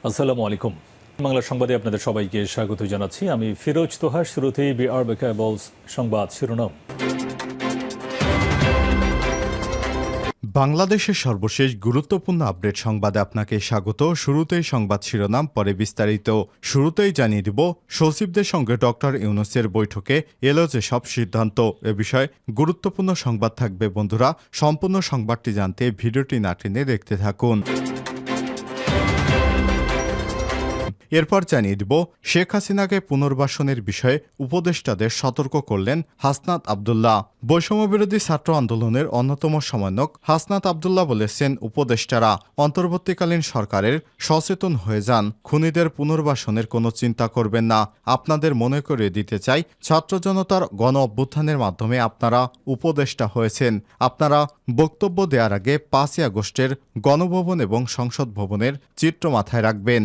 আসসালামু আলাইকুম। বাংলা সংবাদে আপনাদের সবাইকে স্বাগত জানাচ্ছি। আমি ফিরোজ তোহা। শুরুতেই বিআরবি কেবলস সংবাদ শিরোনাম। বাংলাদেশের সর্বশেষ গুরুত্বপূর্ণ আপডেট সংবাদে আপনাকে স্বাগত। শুরুতেই সংবাদ শিরোনাম, পরে বিস্তারিত। শুরুতেই জানিয়ে দিব, সচিবদের সঙ্গে ডক্টর ইউনূসের বৈঠকে এলো যেসব সিদ্ধান্ত। এ বিষয়ে গুরুত্বপূর্ণ সংবাদ থাকবে বন্ধুরা। সম্পূর্ণ সংবাদটি জানতে ভিডিওটি না টেনে দেখতে থাকুন। এরপর জানিয়ে দিব, শেখ হাসিনাকে পুনর্বাসনের বিষয়ে উপদেষ্টাদের সতর্ক করলেন হাসনাত আবদুল্লাহ। বৈষম্যবিরোধী ছাত্র আন্দোলনের অন্যতম সমন্বয়ক হাসনাত আবদুল্লাহ বলেছেন, উপদেষ্টারা অন্তর্বর্তীকালীন সরকারের সচেতন হয়ে যান, খুনিদের পুনর্বাসনের কোনো চিন্তা করবেন না। আপনাদের মনে করিয়ে দিতে চাই, ছাত্র জনতার গণ অভ্যুত্থানের মাধ্যমে আপনারা উপদেষ্টা হয়েছেন। আপনারা বক্তব্য দেওয়ার আগে 5ই আগস্টের গণভবন এবং সংসদ ভবনের চিত্র মাথায় রাখবেন।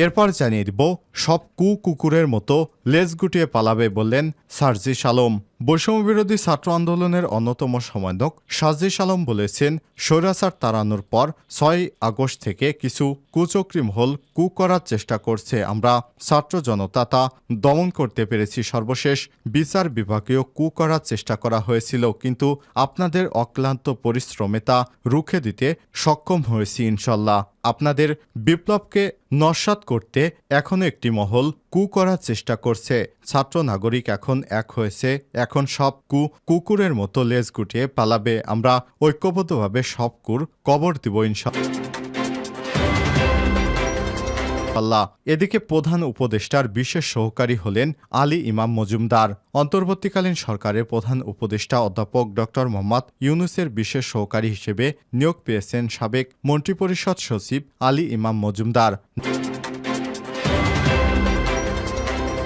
এরপর জানিয়ে দিব, সব কুকুরের মতো লেজ গুটিয়ে পালাবে বললেন সার্জিস আলম। বৈষম্যবিরোধী ছাত্র আন্দোলনের অন্যতম সমন্বয়ক সার্জিস আলম বলেছেন, স্বৈরাচার তাড়ানোর পর 6 আগস্ট থেকে কিছু কুচক্রী মহল করার চেষ্টা করছে। আমরা ছাত্র জনতা তা দমন করতে পেরেছি। সর্বশেষ বিচার বিভাগীয় করার চেষ্টা করা হয়েছিল, কিন্তু আপনাদের অক্লান্ত পরিশ্রমে তা রুখে দিতে সক্ষম হয়েছি ইনশাল্লাহ। আপনাদের বিপ্লবকে নস্যাৎ করতে এখনও একটি মহল করার চেষ্টা করছে। ছাত্র নাগরিক এখন এক হয়েছে। এখন সব কুকুরের মতো লেজ গুটিয়ে পালাবে। আমরা ঐক্যবদ্ধভাবে সব কবর দিব ইনশাআল্লাহ। এদিকে প্রধান উপদেষ্টার বিশেষ সহকারী হলেন আলী ইমাম মজুমদার। অন্তর্বর্তীকালীন সরকারের প্রধান উপদেষ্টা অধ্যাপক ডক্টর মোহাম্মদ ইউনূসের বিশেষ সহকারী হিসেবে নিয়োগ পেয়েছেন সাবেক মন্ত্রিপরিষদ সচিব আলী ইমাম মজুমদার।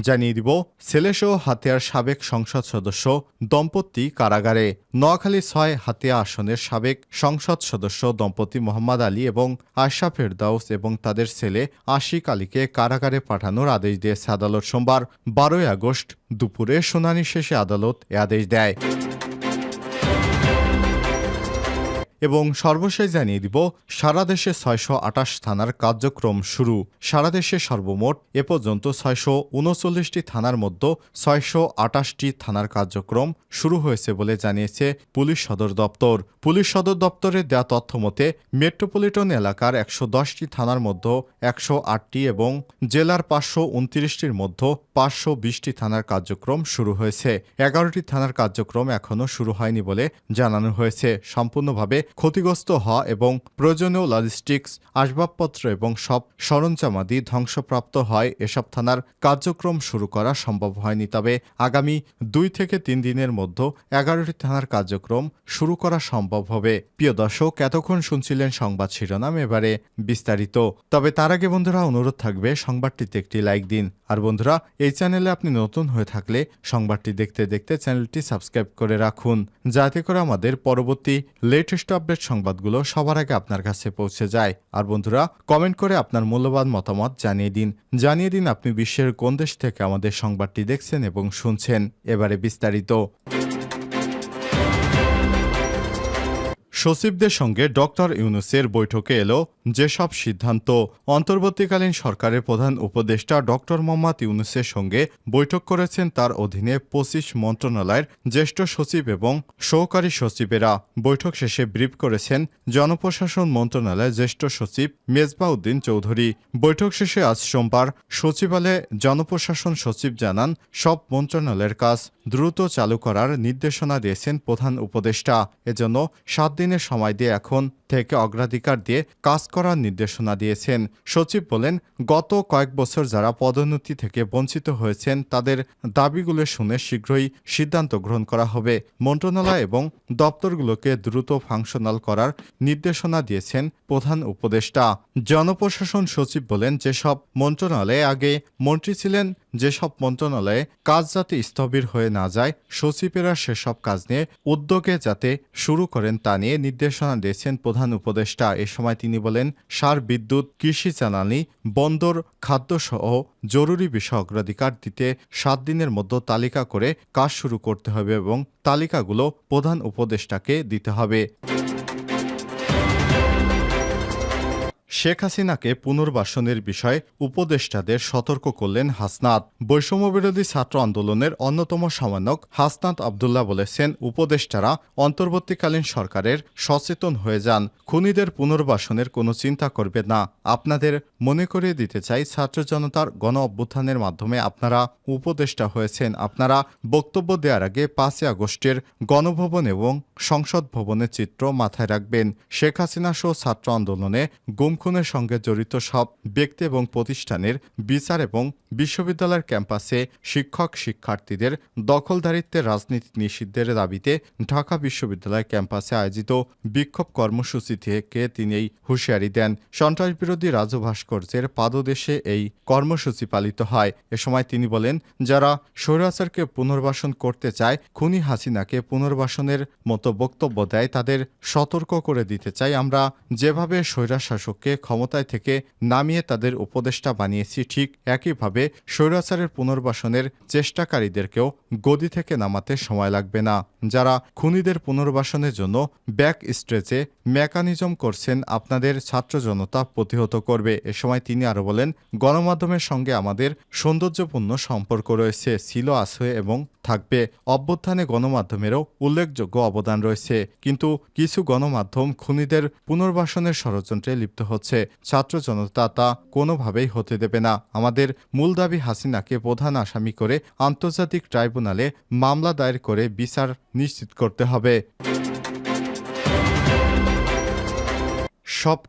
জানিয়ে দিব, ছেলেসহ হাতিয়ার সাবেক সংসদ সদস্য দম্পতি কারাগারে। নোয়াখালী 6 হাতিয়া আসনের সাবেক সংসদ সদস্য দম্পতি মোহাম্মদ আলী এবং আয়শা ফেরদাউস এবং তাদের ছেলে আশিক আলীকে কারাগারে পাঠানোর আদেশ দিয়েছে আদালত। সোমবার 12 আগস্ট দুপুরে শুনানি শেষে আদালত এ আদেশ দেয়। এবং সর্বশেষ জানিয়ে দিব, সারা দেশে 628 থানার কার্যক্রম শুরু। সারা দেশে সর্বমোট এ পর্যন্ত 639টি থানার মধ্যে 628টি থানার কার্যক্রম শুরু হয়েছে বলে জানিয়েছে পুলিশ সদর দপ্তর। পুলিশ সদর দপ্তরের দেয়া তথ্য মতে মেট্রোপলিটন এলাকার 110টি থানার মধ্যে 108টি এবং জেলার 529টির মধ্যে 520টি থানার কার্যক্রম শুরু হয়েছে। 11টি থানার কার্যক্রম এখনও শুরু হয়নি বলে জানানো হয়েছে। সম্পূর্ণভাবে ক্ষতিগ্রস্ত হওয়া এবং প্রয়োজনীয় লজিস্টিক্স, আসবাবপত্র এবং সব সরঞ্জামাদি ধ্বংসপ্রাপ্ত হয় এসব থানার কার্যক্রম শুরু করা সম্ভব হয়নি। তবে আগামী 2 থেকে 3 দিনের মধ্যে 11টি থানার কার্যক্রম শুরু করা সম্ভব হবে। প্রিয় দর্শক, এতক্ষণ শুনছিলেন সংবাদ শিরোনাম, এবারে বিস্তারিত। তবে তার আগে বন্ধুরা অনুরোধ থাকবে, সংবাদটিতে একটি লাইক দিন। আর বন্ধুরা, এই চ্যানেলে আপনি নতুন হয়ে থাকলে সংবাদটি দেখতে দেখতে চ্যানেলটি সাবস্ক্রাইব করে রাখুন, যাতে করে আমাদের পরবর্তী লেটেস্ট আপডেট সংবাদগুলো সবার আগে আপনার কাছে পৌঁছে যায়। আর বন্ধুরা, কমেন্ট করে আপনার মূল্যবান মতামত জানিয়ে দিন আপনি বিশ্বের কোন দেশ থেকে আমাদের সংবাদটি দেখছেন এবং শুনছেন। এবারে বিস্তারিত। সচিবদের সঙ্গে ডক্টর ইউনূসের বৈঠকে এলো যেসব সিদ্ধান্ত। অন্তর্বর্তীকালীন সরকারের প্রধান উপদেষ্টা ডক্টর মোহাম্মদ ইউনূসের সঙ্গে বৈঠক করেছেন তার অধীনে 25 মন্ত্রণালয়ের জ্যেষ্ঠ সচিব এবং সহকারী সচিবেরা। বৈঠক শেষে ব্রিফ করেছেন জনপ্রশাসন মন্ত্রণালয়ের জ্যেষ্ঠ সচিব মেজবা উদ্দিন চৌধুরী। বৈঠক শেষে আজ সোমবার সচিবালয়ে জনপ্রশাসন সচিব জানান, সব মন্ত্রণালয়ের কাজ দ্রুত চালু করার নির্দেশনা দিয়েছেন প্রধান উপদেষ্টা। এজন্য 7 দিনের সময় দিয়ে এখন থেকে অগ্রাধিকার দিয়ে কাজ করার নির্দেশনা দিয়েছেন। সচিব বলেন, গত কয়েক বছর যারা পদোন্নতি থেকে বঞ্চিত হয়েছেন তাদের দাবিগুলো শুনে শীঘ্রই সিদ্ধান্ত গ্রহণ করা হবে। মন্ত্রণালয় এবং দপ্তরগুলোকে দ্রুত ফাংশনাল করার নির্দেশনা দিয়েছেন প্রধান উপদেষ্টা। জনপ্রশাসন সচিব বলেন, যেসব মন্ত্রণালয়ে আগে মন্ত্রী ছিলেন, যেসব মন্ত্রণালয়ে কাজ যাতে স্থবির হয়ে না যায়, সচিবেরা সেসব কাজ নিয়ে উদ্যোগে যাতে শুরু করেন তা নিয়ে নির্দেশনা দিয়েছেন প্রধান উপদেষ্টা। এ সময় তিনি বলেন, সার, বিদ্যুৎ, কৃষি, জ্বালানি, বন্দর, খাদ্যসহ জরুরি বিষয় অগ্রাধিকার দিতে 7 দিনের মধ্যে তালিকা করে কাজ শুরু করতে হবে এবং তালিকাগুলো প্রধান উপদেষ্টাকে দিতে হবে। শেখ হাসিনাকে পুনর্বাসনের বিষয়ে উপদেষ্টাদের সতর্ক করলেন হাসনাত। বৈষম্যবিরোধী ছাত্র আন্দোলনের অন্যতম সমন্বয়ক হাসনাত আবদুল্লাহ বলেছেন, উপদেষ্টারা অন্তর্বর্তীকালীন সরকারের সচেতন হয়ে যান, খুনিদের পুনর্বাসনের কোনো চিন্তা করবে না। আপনাদের মনে করিয়ে দিতে চাই, ছাত্র জনতার গণ অভ্যুত্থানের মাধ্যমে আপনারা উপদেষ্টা হয়েছেন। আপনারা বক্তব্য দেওয়ার আগে 5ই আগস্টের গণভবন এবং সংসদ ভবনের চিত্র মাথায় রাখবেন। শেখ হাসিনা সহ ছাত্র আন্দোলনে গুম খুনের সঙ্গে জড়িত সব ব্যক্তি এবং প্রতিষ্ঠানের বিচার এবং বিশ্ববিদ্যালয়ের ক্যাম্পাসে শিক্ষক শিক্ষার্থীদের দখলদারিত্বের রাজনীতি নিষিদ্ধের দাবিতে ঢাকা বিশ্ববিদ্যালয় ক্যাম্পাসে আয়োজিত বিক্ষোভ কর্মসূচি থেকে তিনি এই হুঁশিয়ারি দেন। সন্ত্রাসবিরোধী রাজু ভাস্কর্যের পাদদেশে এই কর্মসূচি পালিত হয়। এ সময় তিনি বলেন, যারা স্বৈরাচারকে পুনর্বাসন করতে চায়, খুনি হাসিনাকে পুনর্বাসনের মতো বক্তব্য দেয়, তাদের সতর্ক করে দিতে চাই, আমরা যেভাবে স্বৈরাশাসককে ক্ষমতায় থেকে নামিয়ে তাদের উপদেষ্টা বানিয়েছি, ঠিক একইভাবে স্বৈরাচারের পুনর্বাসনের চেষ্টাকারীদেরকেও গদি থেকে নামাতে সময় লাগবে না। যারা খুনিদের পুনর্বাসনের জন্য ব্যাক স্ট্রেচে মেকানিজম করছেন, আপনাদের ছাত্র জনতা প্রতিহত করবে। এ সময় তিনি আরও বলেন, গণমাধ্যমের সঙ্গে আমাদের সৌন্দর্যপূর্ণ সম্পর্ক রয়েছে, ছিল, আছে এবং থাকবে। অভ্যুত্থানে গণমাধ্যমেরও উল্লেখযোগ্য অবদান রয়েছে, কিন্তু কিছু গণমাধ্যম খুনিদের পুনর্বাসনের ষড়যন্ত্রে লিপ্ত হচ্ছে। ছাত্র জনতা তা কোনোভাবেই হতে দেবে না। আমাদের মূল দাবি, হাসিনাকে প্রধান আসামি করে আন্তর্জাতিক ট্রাইব্যুনালে মামলা দায়ের করে বিচার নিশ্চিত করতে হবে। সব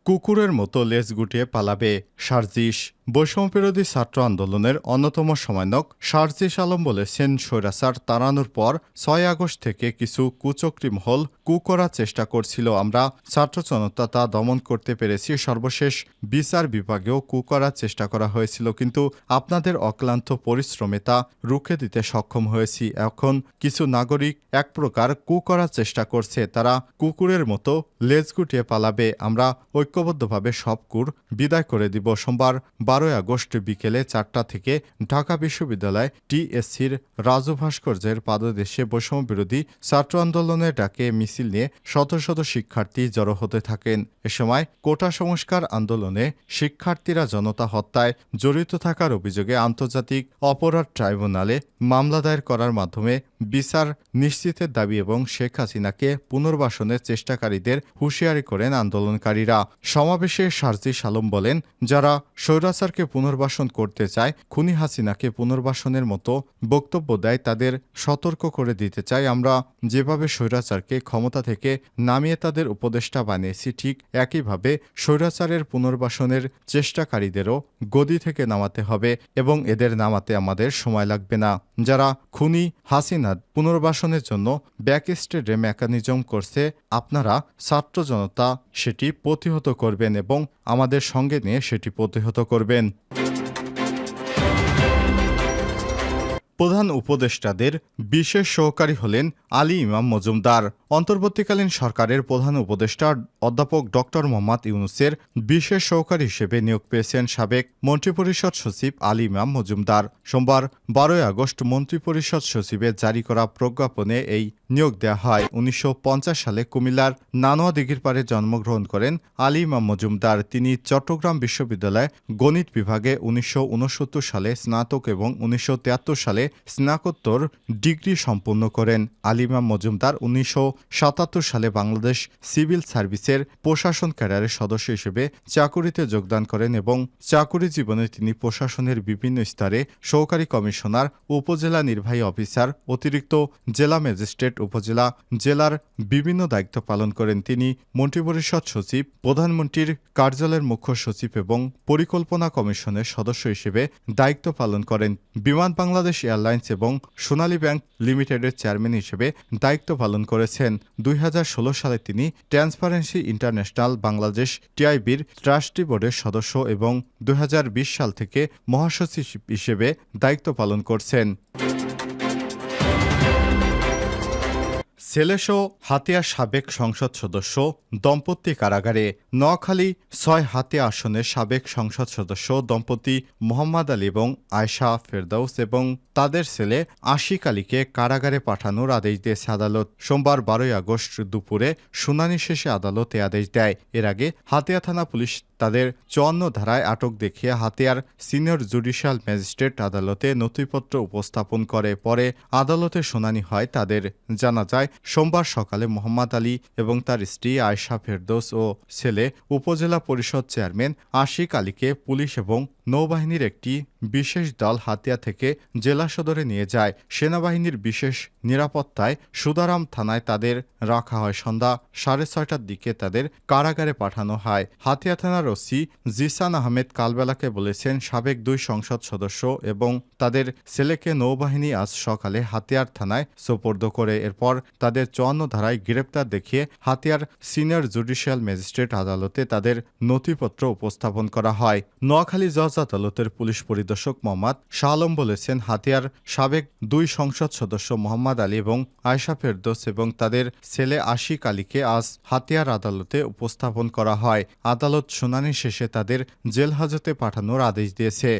কুকুরের মতো লেজ গুটিয়ে পালাবে, সার্জিস। বৈষম্যবিরোধী ছাত্র আন্দোলনের অন্যতম সমন্বয়ক সার্জিস আলম বলেছেন, স্বৈরাচার তাড়ানোর পর 6 আগস্ট থেকে কিছু কুচক্রী মহল করার চেষ্টা করছিল। আমরা ছাত্র জনতা তা দমন করতে পেরেছি। সর্বশেষ বিচার বিভাগেও করার চেষ্টা করা হয়েছিল, কিন্তু আপনাদের অক্লান্ত পরিশ্রমে তা রুখে দিতে সক্ষম হয়েছি। এখন কিছু নাগরিক এক প্রকার করার চেষ্টা করছে, তারা কুকুরের মতো লেজ গুটিয়ে পালাবে। আমরা ঐক্যবদ্ধভাবে সব বিদায় করে দিব। সোমবার 12 আগস্ট বিকেলে 4টা থেকে ঢাকা বিশ্ববিদ্যালয় টিএসসির রাজু ভাস্কর্যের পাদদেশে বৈষম্যবিরোধী ছাত্র আন্দোলনের ডাকে মিছিল নিয়ে শত শত শিক্ষার্থী জড়ো হতে থাকেন। এ সময় কোটা সংস্কার আন্দোলনে শিক্ষার্থীরা জনতা হত্যায় জড়িত থাকার অভিযোগে আন্তর্জাতিক অপরাধ ট্রাইব্যুনালে মামলা দায়ের করার মাধ্যমে বিচার নিশ্চিতের দাবি এবং শেখ হাসিনাকে পুনর্বাসনের চেষ্টাকারীদের হুঁশিয়ারি করেন আন্দোলনকারীরা। সমাবেশে সার্জিস আলম বলেন, যারা স্বৈরাচারকে পুনর্বাসন করতে চায়, খুনি হাসিনাকে পুনর্বাসনের মতো বক্তব্য দেয়, তাদের সতর্ক করে দিতে চাই, আমরা যেভাবে স্বৈরাচারকে ক্ষমতা থেকে নামিয়ে তাদের উপদেষ্টা বানিয়েছি, ঠিক একইভাবে স্বৈরাচারের পুনর্বাসনের চেষ্টাকারীদেরও গদি থেকে নামাতে হবে এবং এদের নামাতে আমাদের সময় লাগবে না। যারা খুনি হাসিনা পুনর্বাসনের জন্য ব্যাকস্টেজে মেকানিজম করছে, আপনারা ছাত্র জনতা সেটি প্রতিহত করবেন এবং আমাদের সঙ্গে নিয়ে সেটি প্রতিহত করবেন। প্রধান উপদেষ্টাদের বিশেষ সহকারী হলেন আলী ইমাম মজুমদার। অন্তর্বর্তীকালীন সরকারের প্রধান উপদেষ্টা অধ্যাপক ডক্টর মোহাম্মদ ইউনূসের বিশেষ সহকারী হিসেবে নিয়োগ পেয়েছেন সাবেক মন্ত্রিপরিষদ সচিব আলী ইমাম মজুমদার। সোমবার 12 আগস্ট মন্ত্রিপরিষদ সচিবের জারি করা প্রজ্ঞাপনে এই নিয়োগ দেওয়া হয়। 1950 সালে কুমিল্লার নানোয়া দিঘির পাড়ে জন্মগ্রহণ করেন আলী ইমাম মজুমদার। তিনি চট্টগ্রাম বিশ্ববিদ্যালয়ে গণিত বিভাগে 1969 সালে স্নাতক এবং 1973 সালে স্নাতকোত্তর ডিগ্রি সম্পন্ন করেন। আলী ইমাম মজুমদার 1977 সালে বাংলাদেশ সিভিল সার্ভিসের প্রশাসন ক্যাডারের সদস্য হিসেবে চাকুরিতে যোগদান করেন এবং চাকুরি জীবনে তিনি প্রশাসনের বিভিন্ন স্তরে সহকারী কমিশনার, উপজেলা নির্বাহী অফিসার, অতিরিক্ত জেলা ম্যাজিস্ট্রেট, উপজেলা, জেলার বিভিন্ন দায়িত্ব পালন করেন। তিনি মন্ত্রিপরিষদ সচিব, প্রধানমন্ত্রীর কার্যালয়ের মুখ্য সচিব এবং পরিকল্পনা কমিশনের সদস্য হিসেবে দায়িত্ব পালন করেন। বিমান বাংলাদেশ এয়ারলাইন্স এবং সোনালী ব্যাংক লিমিটেডের চেয়ারম্যান হিসেবে দায়িত্ব পালন করেছেন। 2016 সালে তিনি ট্রান্সপারেন্সি ইন্টারন্যাশনাল বাংলাদেশ টিআইবির ট্রাস্টি বোর্ডের সদস্য এবং 2020 সাল থেকে মহাসচিব হিসেবে দায়িত্ব পালন করছেন। ছেলেসহ হাতিয়া সাবেক সংসদ সদস্য দম্পতি কারাগারে। নোয়াখালী ৬ হাতিয়া আসনের সাবেক সংসদ সদস্য দম্পতি মোহাম্মদ আলী এবং আয়শা ফেরদৌস এবং তাদের ছেলে আশিক আলীকে কারাগারে পাঠানোর আদেশ দিয়েছে আদালত। সোমবার ১২ আগস্ট দুপুরে শুনানি শেষে আদালত এ আদেশ দেয়। এর আগে হাতিয়া থানা পুলিশ তাদের ৫৪ ধারায় আটক দেখিয়ে হাতিয়ার সিনিয়র জুডিশিয়াল ম্যাজিস্ট্রেট আদালতে নথিপত্র উপস্থাপন করে। পরে আদালতে শুনানি হয় তাদের। জানা যায়, সোমবার সকালে মোহাম্মদ আলী এবং তার স্ত্রী আয়শা ফেরদৌস ও ছেলে উপজেলা পরিষদ চেয়ারম্যান আশিক আলীকে পুলিশ এবং নৌবাহিনীর একটি বিশেষ দল হাতিয়া থেকে জেলা সদরে নিয়ে যায়। সেনাবাহিনীর বিশেষ নিরাপত্তায় সুদারাম থানায় তাদের রাখা হয়। সন্ধ্যা ৬:৩০টার দিকে তাদের কারাগারে পাঠানো হয়। হাতিয়া থানার ওসি জিসান আহমেদ কালবেলাকে বলেছেন, সাবেক ২ সংসদ সদস্য এবং তাদের ছেলেকে নৌবাহিনী আজ সকালে হাতিয়ার থানায় সোপর্দ করে। এরপর তাদের ৫৪ ধারায় গ্রেপ্তার দেখিয়ে হাতিয়ার সিনিয়র জুডিশিয়াল ম্যাজিস্ট্রেট আদালতে তাদের নথিপত্র উপস্থাপন করা হয়। নোয়াখালী জজ আদালতের পুলিশ পরিদর্শক মোহাম্মদ শাহ আলম বলেছেন, হাতিয়ার সাবেক ২ সংসদ সদস্য মোহাম্মদ আলী এবং আয়শা ফেরদৌস এবং তাদের ছেলে আশিক আলীকে আজ হাতিয়ার আদালতে উপস্থাপন করা হয়। আদালত শুনানি শেষে তাদের জেল হাজতে পাঠানোর আদেশ দিয়েছে।